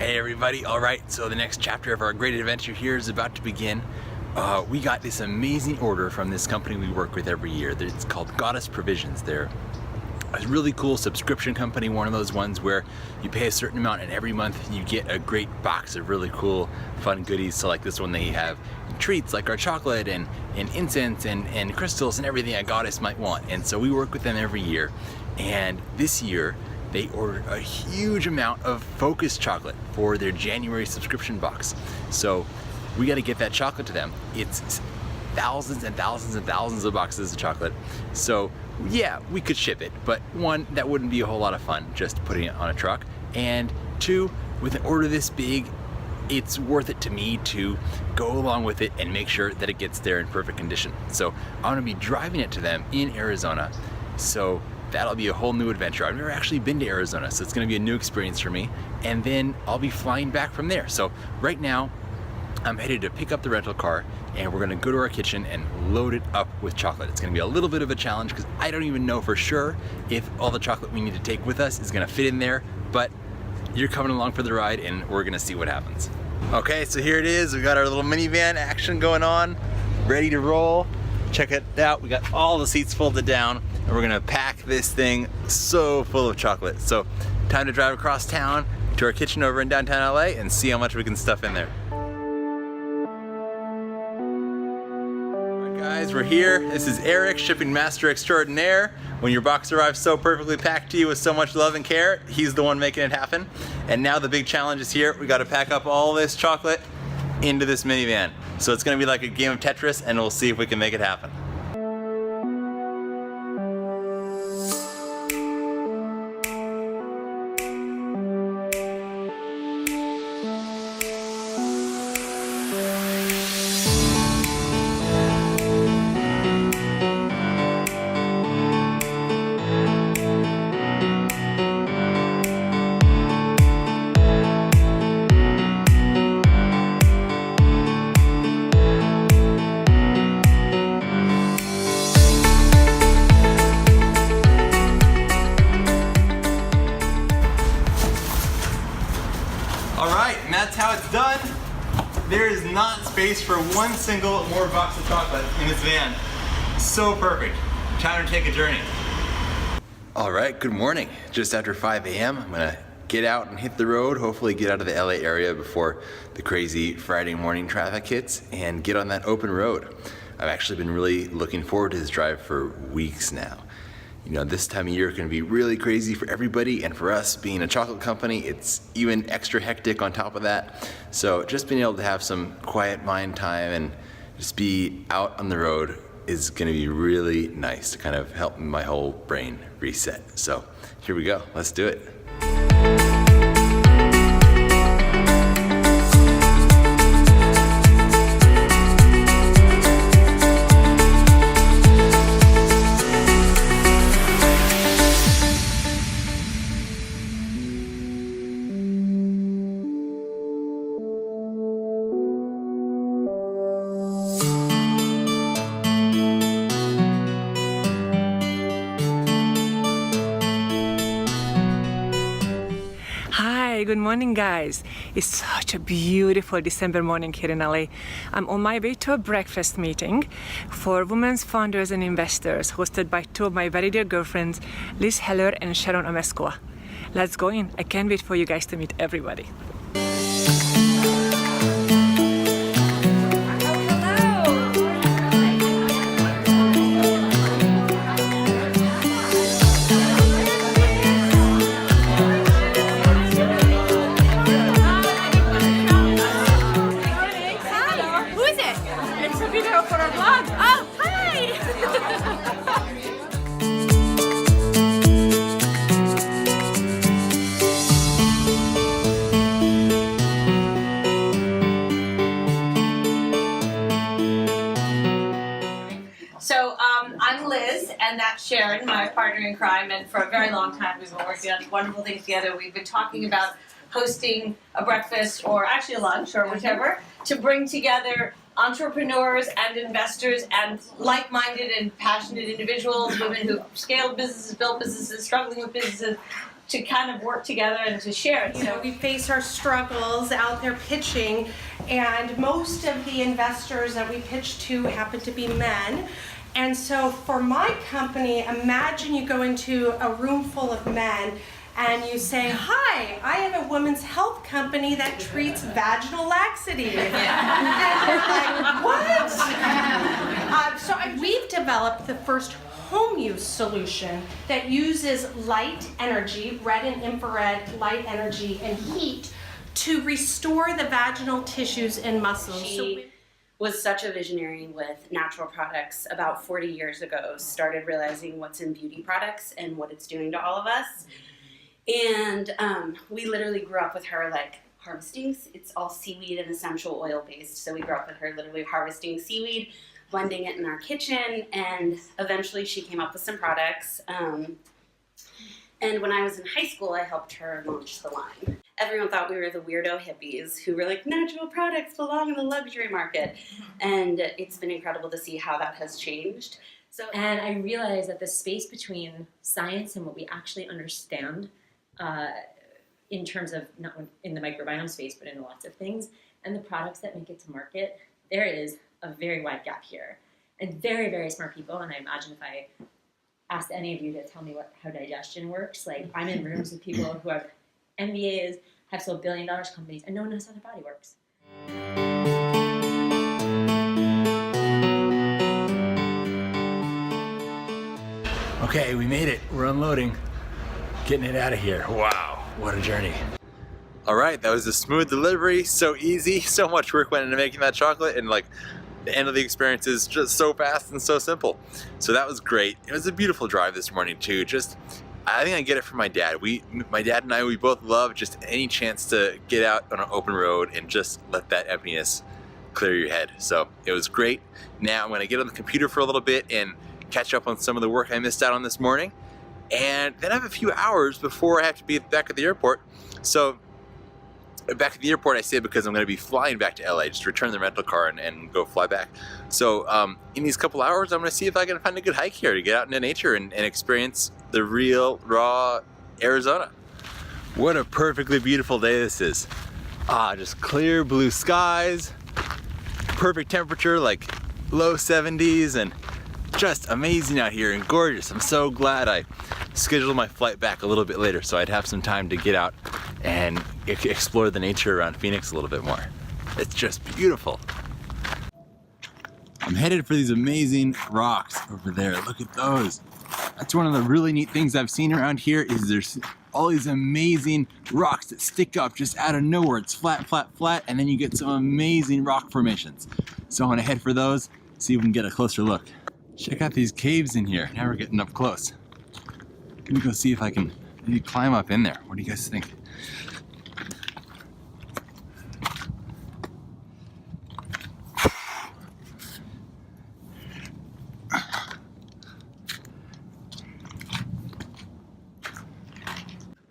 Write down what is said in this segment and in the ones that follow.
Hey everybody, alright, so the next chapter of our great adventure here is about to begin. We got this amazing order from this company we work with every year. It's called Goddess Provisions. They're a really cool subscription company, one of those ones where you pay a certain amount and every month you get a great box of really cool, fun goodies. So like this one, they have treats like our chocolate and incense and crystals and everything a goddess might want. And so we work with them every year. And this year, they ordered a huge amount of Focus chocolate for their January subscription box. So we got to get that chocolate to them. It's thousands and thousands and thousands of boxes of chocolate. So yeah, we could ship it, but one, that wouldn't be a whole lot of fun just putting it on a truck. And two, with an order this big, it's worth it to me to go along with it and make sure that it gets there in perfect condition. So I'm gonna be driving it to them in Arizona. So that'll be a whole new adventure. I've never actually been to Arizona, so it's gonna be a new experience for me. And then I'll be flying back from there. So right now, I'm headed to pick up the rental car and we're gonna go to our kitchen and load it up with chocolate. It's gonna be a little bit of a challenge because I don't even know for sure if all the chocolate we need to take with us is gonna fit in there, but you're coming along for the ride and we're gonna see what happens. Okay, so here it is. We got our little minivan action going on, ready to roll. Check it out, we got all the seats folded down and we're gonna pack this thing so full of chocolate. So time to drive across town to our kitchen over in downtown LA and see how much we can stuff in there. Alright guys, we're here. This is Eric, shipping master extraordinaire. When your box arrives so perfectly packed to you with so much love and care, he's the one making it happen. And now the big challenge is here. We gotta pack up all this chocolate into this minivan. So it's gonna be like a game of Tetris and we'll see if we can make it happen. Alright, and that's how it's done. There is not space for one single more box of chocolate in this van. So perfect. Time to take a journey. Alright, good morning. Just after 5 a.m. I'm gonna get out and hit the road, hopefully get out of the LA area before the crazy Friday morning traffic hits and get on that open road. I've actually been really looking forward to this drive for weeks now. You know, this time of year is going to be really crazy for everybody, and for us being a chocolate company, it's even extra hectic on top of that. So just being able to have some quiet mind time and just be out on the road is going to be really nice to kind of help my whole brain reset. So here we go, let's do it. Good morning guys. It's such a beautiful December morning here in LA. I'm on my way to a breakfast meeting for women's founders and investors hosted by two of my very dear girlfriends, Liz Heller and Sharon Amescoa. Let's go in. I can't wait for you guys to meet everybody. I'm Liz, and that's Sharon, my partner in crime, and for a very long time we've been working on wonderful things together. We've been talking about hosting a breakfast, or actually a lunch, or whichever, to bring together entrepreneurs and investors and like-minded and passionate individuals, women who've scaled businesses, built businesses, struggling with businesses, to kind of work together and to share it. You know, we face our struggles out there pitching, and most of the investors that we pitch to happen to be men. And so for my company, imagine you go into a room full of men and you say, "Hi, I have a women's health company that treats vaginal laxity." And they're like, "What?" We've developed the first home use solution that uses light energy, red and infrared light energy and heat to restore the vaginal tissues and muscles. She was such a visionary with natural products about 40 years ago, started realizing what's in beauty products and what it's doing to all of us. And we literally grew up with her like harvesting. It's all seaweed and essential oil based. So we grew up with her literally harvesting seaweed, blending it in our kitchen, and eventually she came up with some products. And when I was in high school, I helped her launch the line. Everyone thought we were the weirdo hippies who were like, natural products belong in the luxury market. And it's been incredible to see how that has changed. And I realized that the space between science and what we actually understand in terms of, not in the microbiome space, but in lots of things, and the products that make it to market, there is a very wide gap here. And very, very smart people, and I imagine if I asked any of you to tell me how digestion works, like I'm in rooms with people who have MBAs, have sold billion-dollar companies, and no one knows how their body works. Okay, we made it. We're unloading. Getting it out of here. Wow, what a journey. All right, that was a smooth delivery, so easy. So much work went into making that chocolate, and like the end of the experience is just so fast and so simple. So that was great. It was a beautiful drive this morning too. I think I get it from my dad. My dad and I, we both love just any chance to get out on an open road and just let that emptiness clear your head. So it was great. Now I'm gonna get on the computer for a little bit and catch up on some of the work I missed out on this morning. And then I have a few hours before I have to be back at the airport. So back at the airport I say because I'm gonna be flying back to LA, just return the rental car and go fly back. So in these couple hours, I'm gonna see if I can find a good hike here to get out into nature and experience the real, raw Arizona. What a perfectly beautiful day this is. Just clear blue skies, perfect temperature, like low 70s, and just amazing out here and gorgeous. I'm so glad I scheduled my flight back a little bit later so I'd have some time to get out and explore the nature around Phoenix a little bit more. It's just beautiful. I'm headed for these amazing rocks over there. Look at those. That's one of the really neat things I've seen around here is there's all these amazing rocks that stick up just out of nowhere. It's flat, flat, flat, and then you get some amazing rock formations. So I want to head for those, see if we can get a closer look. Check out these caves in here. Now we're getting up close. Let me go see if I can maybe climb up in there. What do you guys think?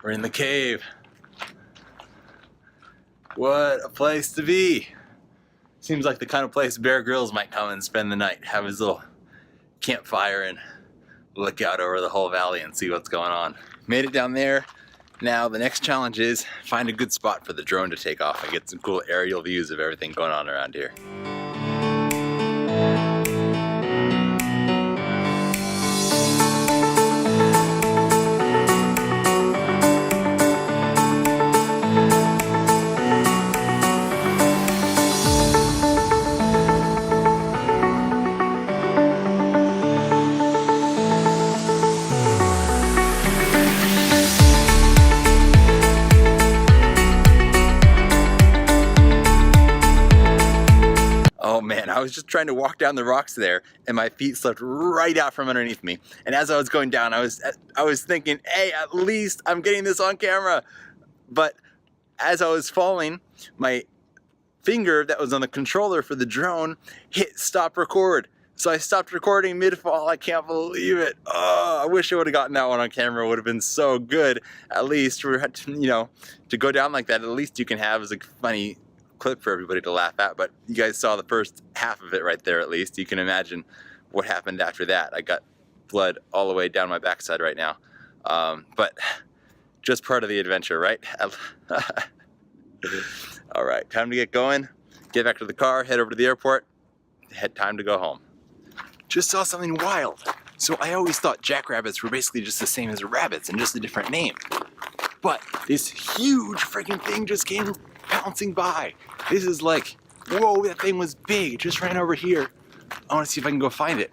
We're in the cave. What a place to be. Seems like the kind of place Bear Grylls might come and spend the night, have his little campfire and look out over the whole valley and see what's going on. Made it down there. Now the next challenge is find a good spot for the drone to take off and get some cool aerial views of everything going on around here. I was just trying to walk down the rocks there and my feet slipped right out from underneath me. And as I was going down, I was thinking, hey, at least I'm getting this on camera. But as I was falling, my finger that was on the controller for the drone hit stop record. So I stopped recording mid-fall. I can't believe it. Oh, I wish I would have gotten that one on camera. It would have been so good. At least, to go down like that, at least you can have as a funny clip for everybody to laugh at. But you guys saw the first half of it right there. At least you can imagine what happened after that. I got blood all the way down my backside right now. But just part of the adventure, right? All right, time to get going. Get back to the car, head over to the airport. Time to go home. Just saw something wild. So I always thought jackrabbits were basically just the same as rabbits and just a different name. But this huge freaking thing just came bouncing by. This is like, whoa, that thing was big. It just ran over here. I want to see if I can go find it.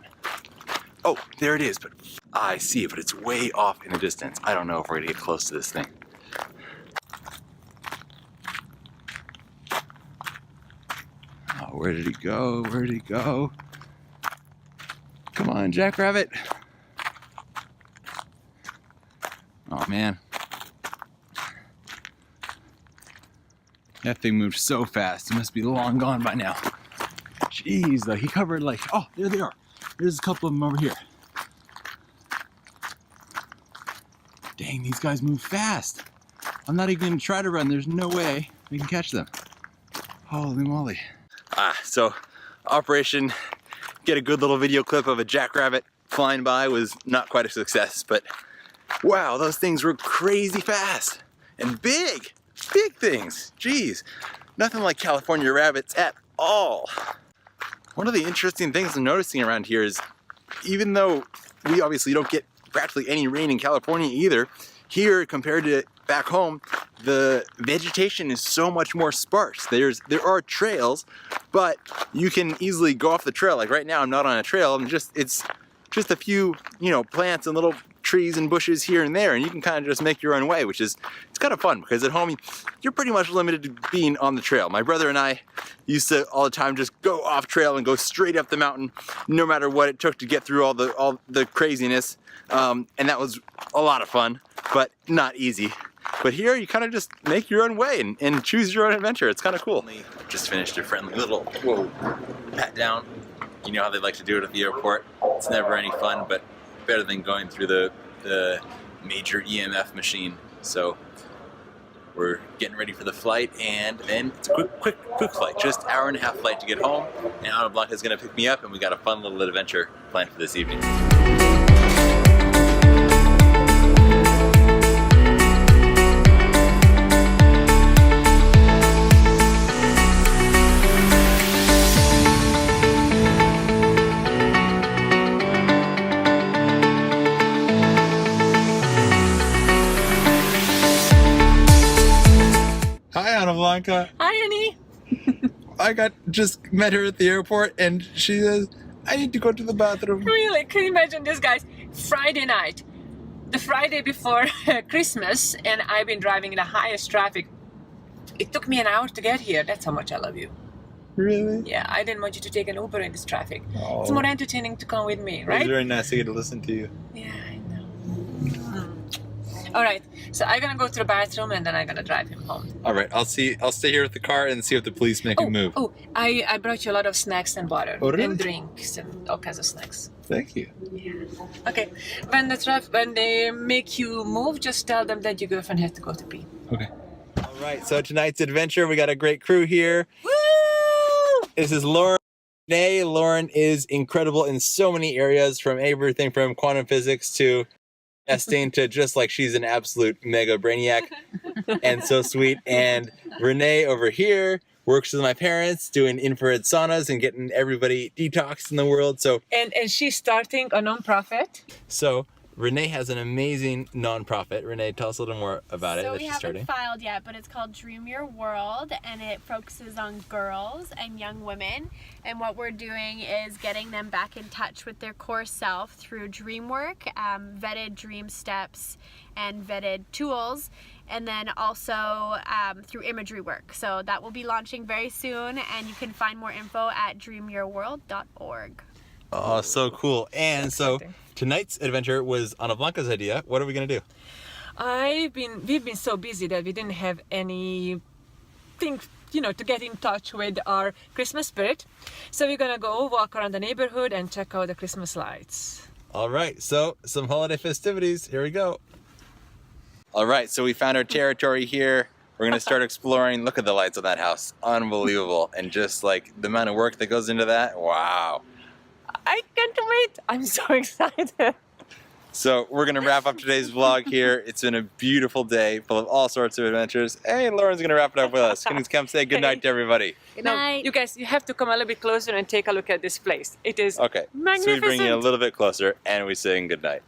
Oh, there it is, but I see it, but it's way off in the distance. I don't know if we're gonna get close to this thing. Oh, where did he go? Where did he go? Come on, jackrabbit. Oh man. That thing moved so fast, it must be long gone by now. Jeez, though, he covered like, oh, there they are. There's a couple of them over here. Dang, these guys move fast. I'm not even gonna try to run, there's no way we can catch them. Holy moly. So Operation get a good little video clip of a jackrabbit flying by was not quite a success, but wow, those things were crazy fast and big things. Jeez, nothing like California rabbits at all. One of the interesting things I'm noticing around here is even though we obviously don't get practically any rain in California either, here compared to back home, the vegetation is so much more sparse. There are trails, but you can easily go off the trail. Like right now, I'm not on a trail. It's just a few, plants and little trees and bushes here and there, and you can kind of just make your own way, which is, it's kind of fun because at home you're pretty much limited to being on the trail. My brother and I used to all the time just go off trail and go straight up the mountain, no matter what it took to get through all the craziness, and that was a lot of fun, but not easy. But here you kind of just make your own way and choose your own adventure. It's kind of cool. Just finished a friendly little pat down. You know how they like to do it at the airport. It's never any fun, but better than going through the major EMF machine. So we're getting ready for the flight, and then it's a quick flight, just hour and a half flight to get home. And AnnaBlanca is going to pick me up, and we got a fun little adventure planned for this evening. Hi, AnnaBlanca. Hi, Annie. I just met her at the airport, and she says, I need to go to the bathroom. Really? Can you imagine this, guys? Friday night, the Friday before Christmas, and I've been driving in the highest traffic. It took me an hour to get here. That's how much I love you. Really? Yeah, I didn't want you to take an Uber in this traffic. Oh. It's more entertaining to come with me, right? It was very nice to get to listen to you. Yeah, I know. All right, so I'm gonna go to the bathroom and then I'm gonna drive him home. All right, I'll stay here with the car and see if the police make a move. Oh, I brought you a lot of snacks and water. Oh, really? And drinks and all kinds of snacks. Thank you. Yeah. Okay, when they make you move, just tell them that your girlfriend has to go to pee. Okay. All right, so tonight's adventure, we got a great crew here. Woo! This is Lauren. Today, Lauren is incredible in so many areas, from everything from quantum physics to testing to just like she's an absolute mega brainiac and so sweet. And Renee over here works with my parents doing infrared saunas and getting everybody detoxed in the world. So And she's starting a non-profit. So Renee has an amazing nonprofit. Renee, tell us a little more about it that she's starting. So we haven't filed yet, but it's called Dream Your World, and it focuses on girls and young women. And what we're doing is getting them back in touch with their core self through dream work, vetted dream steps, and vetted tools, and then also through imagery work. So that will be launching very soon, and you can find more info at dreamyourworld.org. Oh, so cool. And so tonight's adventure was AnnaBlanca's idea. What are we going to do? We've been so busy that we didn't have anything, to get in touch with our Christmas spirit. So we're gonna go walk around the neighborhood and check out the Christmas lights. All right, so some holiday festivities. Here we go. All right, so we found our territory here. We're gonna start exploring. Look at the lights on that house. Unbelievable. And just like the amount of work that goes into that, wow. I can't wait. I'm so excited. So we're gonna wrap up today's vlog here. It's been a beautiful day full of all sorts of adventures. Hey, Lauren's gonna wrap it up with us. Can you come say goodnight to everybody? Good Now, night. you guys, you have to come a little bit closer and take a look at this place. It is Okay, so we bring you a little bit closer and we sing goodnight.